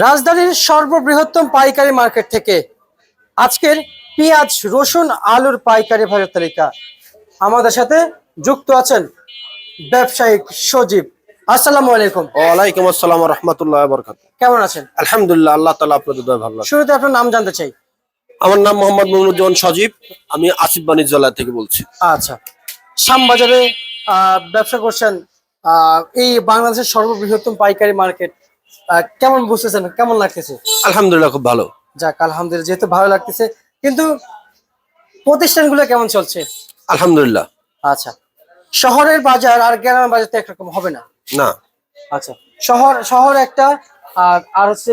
রাজধানীর সর্ববৃহত্তম পাইকারি মার্কেট থেকে আজকের পেঁয়াজ, রসুন, আলুর পাইকারি বাজার তালিকা। আমাদের সাথে যুক্ত আছেন ব্যবসায়িক সজীব। আসসালামু আলাইকুম। ওয়ালাইকুম আসসালাম ওয়া রাহমাতুল্লাহি ওয়া বারাকাতুহু। কেমন আছেন? আলহামদুলিল্লাহ, আল্লাহ তাআলা আপনাদের দয়ায় ভালো আছে। শুরুতে আপনার নাম জানতে চাই। আমার নাম মোহাম্মদ মুমিনুজ্জামান সজীব। আমি আসিফ বাণিজ্যালয় থেকে বলছি। আচ্ছা, শ্যামবাজারে ব্যবসা করছেন। এই বাংলাদেশের সর্ববৃহত্তম পাইকারি মার্কেট কেমন বুঝতেছেন, কেমন লাগতেছে? আলহামদুলিল্লাহ, খুব ভালো। যাক আলহামদুলিল্লাহ, যেহেতু ভালো লাগতেছে। কিন্তু প্রতিষ্ঠানগুলো কেমন চলছে? আলহামদুলিল্লাহ। আচ্ছা, শহরের বাজার আর গ্রামের বাজার তো একরকম হবে না। না, আচ্ছা, শহর শহর একটা আর হচ্ছে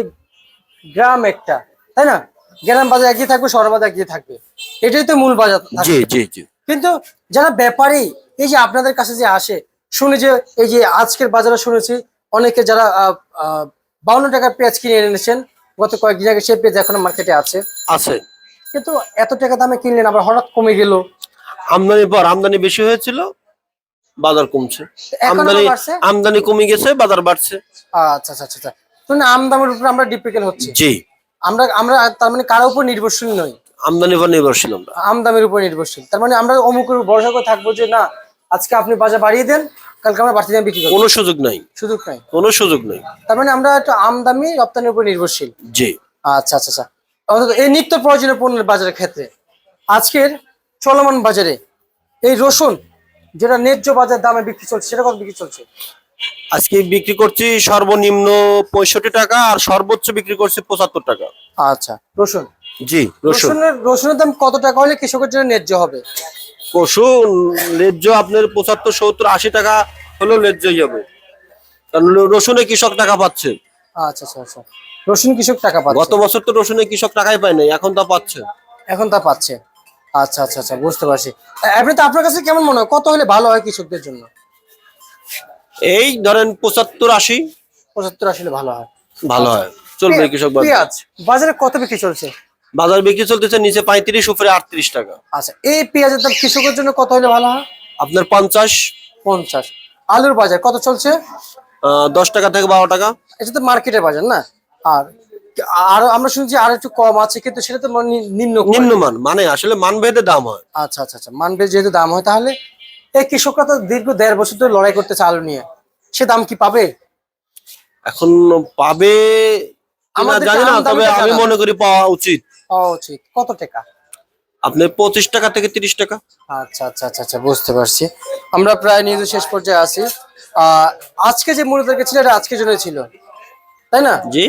গ্রাম একটা, তাই না? গ্রাম বাজার একই থাকবে, শহর বাজার একই থাকবে, এটাই তো মূল বাজার থাকবে। জি জি জি। কিন্তু যারা ব্যাপারী এই যে আপনাদের কাছে যে আসে, শুনে যে এই যে আজকের বাজারে শুনেছি অনেকে যারা 52 টাকার পেঁয়াজ কিনে এনেছেন গত কয়েকদিন আগে, সেই পেঁয়াজ এখন মার্কেটে আছে। আছে। কিন্তু এত টাকা দামে কিনলেন, আবার হঠাৎ কমে গেল। আমদানি বেশি হয়েছিল, বাজার কমছে। এখন আবার আমদানি বাড়ছে। আমদানি কমে গেছে, বাজার বাড়ছে। আচ্ছা আচ্ছা আচ্ছা, মানে আমদানির উপর আমরা ডিপেন্ড হচ্ছি। জি। আমরা আমরা তার মানে কারোর উপর নির্ভরশীল নই, আমদানির উপর নির্ভরশীল আমরা। আমদানির উপর নির্ভরশীল। তার মানে আমরা অমুকের উপর ভরসা করে থাকবো যে না, আজকে আপনি বাজার বাড়িয়ে দেন, কালকে আমরা বাড়তি দামে বিক্রি করবো। কোনো সুযোগ নাই, সুযোগ নাই। কোনো সুযোগ নাই। তার মানে আমরা একটু আমদানি রপ্তানির উপর নির্ভরশীল। জি। আচ্ছা আচ্ছা আচ্ছা। অর্থাৎ এই নিত্য প্রয়োজনীয় পণ্যের বাজারের ক্ষেত্রে আজকের চলমান বাজারে এই রসুন যেটা ন্যায্য বাজার দামে বিক্রি চলছে, সেটা কত বিক্রি চলছে? আজকে বিক্রি করছি সর্বনিম্ন 65 টাকা, আর সর্বোচ্চ বিক্রি করছি 75 টাকা। আচ্ছা, রসুন। জি। রসুনের দাম কত টাকা হলে কৃষকের জন্য ন্যায্য হবে? ন্যায্য আপনার 75, 70, 80 টাকা হলেও ন্যায্যই হবে, কারণ রসুনে কৃষক টাকা পাচ্ছে। আচ্ছা আচ্ছা আচ্ছা, রসুন কৃষক টাকা পাচ্ছে। গত বছর তো রসুনে কৃষক টাকাই পায় নাই, এখন তা পাচ্ছে। এখন তা পাচ্ছে। আচ্ছা আচ্ছা আচ্ছা, বুঝতে পারছি। আপনি তো, আপনার কাছে কেমন মনে হয় কত হলে ভালো হয় কৃষকদের জন্য? এই ধরেন 75, 80। 75 আসলে ভালো হয়। ভালো হয়, চলবে কৃষক। পেঁয়াজ বাজারে কত বিক্রি চলছে? বাজার বিক্রি চলতেছে নিচে 35, উপরে 38 টাকা। আচ্ছা, এই পেঁয়াজের দাম কৃষকের জন্য কত হলে ভালো হয়? আপনার 50। 50। আলুর বাজার কত চলছে? 10 টাকা থেকে 12 টাকা। এটা তো মার্কেটের বাজার না? আর আর আমরা শুনছি আর একটু কম আছে, কিন্তু সেটা তো নিম্নমান, মানে আসলে মানভেদে দাম হয়। আচ্ছা আচ্ছা আচ্ছা, মানভেদ যেহেতু দাম হয়, তাহলে এই কৃষকরা তো দীর্ঘ 1.5 বছর ধরে লড়াই করতেছে আলু নিয়ে, সে দাম কি পাবে? এখন পাবে আমরা জানি না, তবে আমি মনে করি পাওয়া উচিত। পাওয়া উচিত। কত টাকা? আপনার 25 টাকা থেকে 30 টাকা। আচ্ছা আচ্ছা আচ্ছা আচ্ছা, বুঝতে পারছি। আমরা প্রায় নিউজের শেষ পর্যায়ে আছি। আজকে যে মূল্য তালিকা ছিল, এটা আজকের জন্য ছিল, তাই না? জি।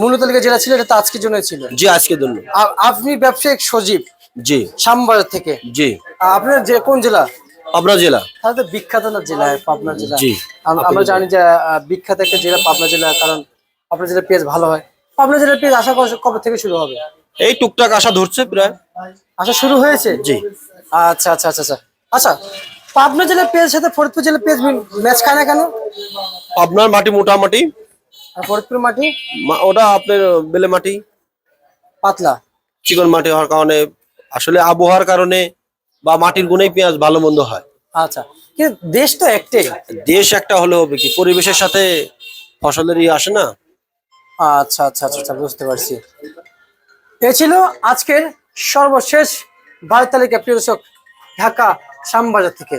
মূল্য তালিকা যেটা ছিল, এটা তো আজকের জন্য ছিল। জি, আজকের জন্য। আপনি ব্যবসায়িক সজীব। জি। শ্যামবাজার থেকে। জি। আপনার যে কোন জেলা? পাবনা জেলা। তাহলে তো বিখ্যাত না জেলা, পাবনা জেলা। জি। আমরা জানি যে বিখ্যাত একটা জেলা পাবনা জেলা, কারণ পাবনা জেলার পেঁয়াজ ভালো হয়। পাবনা জেলার পেঁয়াজ আশা করা কবে থেকে শুরু হবে? এই টুকটাক আশা ধরছে প্রায়। আশা শুরু হয়েছে? জি। আচ্ছা আচ্ছা আচ্ছা আচ্ছা আচ্ছা, পাবনা জেলার পেঁয়াজের সাথে ফরিদপুর জেলার পেঁয়াজ ম্যাচ খায় না কেন? পাবনার মাটি মোটামুটি, আর ফরিদপুর মাটি ওটা আপনার বেলে মাটি, পাতলা চিকন মাটি হওয়ার কারণে, আসলে আবহাওয়ার কারণে বা মাটির গুণেই পেঁয়াজ ভালো মন্দ হয়। আচ্ছা, কিন্তু দেশ তো একটাই। দেশ একটা হলে হবে কি, পরিবেশের সাথে ফসলের আসে না। আচ্ছা আচ্ছা আচ্ছা আচ্ছা, বুঝতে পারছি। এ ছিল আজকের সর্বশেষ বাজার তালিকা। প্রিয় দর্শক, ঢাকা শ্যামবাজার থেকে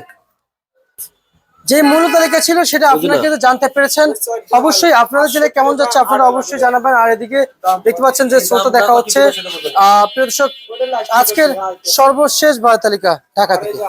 যে মূল্য তালিকা ছিল, সেটা আপনারা কিন্তু জানতে পেরেছেন। অবশ্যই আপনাদের জেলায় কেমন যাচ্ছে আপনারা অবশ্যই জানাবেন। আর এদিকে দেখতে পাচ্ছেন যে শ্রোতা দেখা হচ্ছে। প্রিয় দর্শক, আজকের সর্বশেষ বাজার তালিকা ঢাকা থেকে।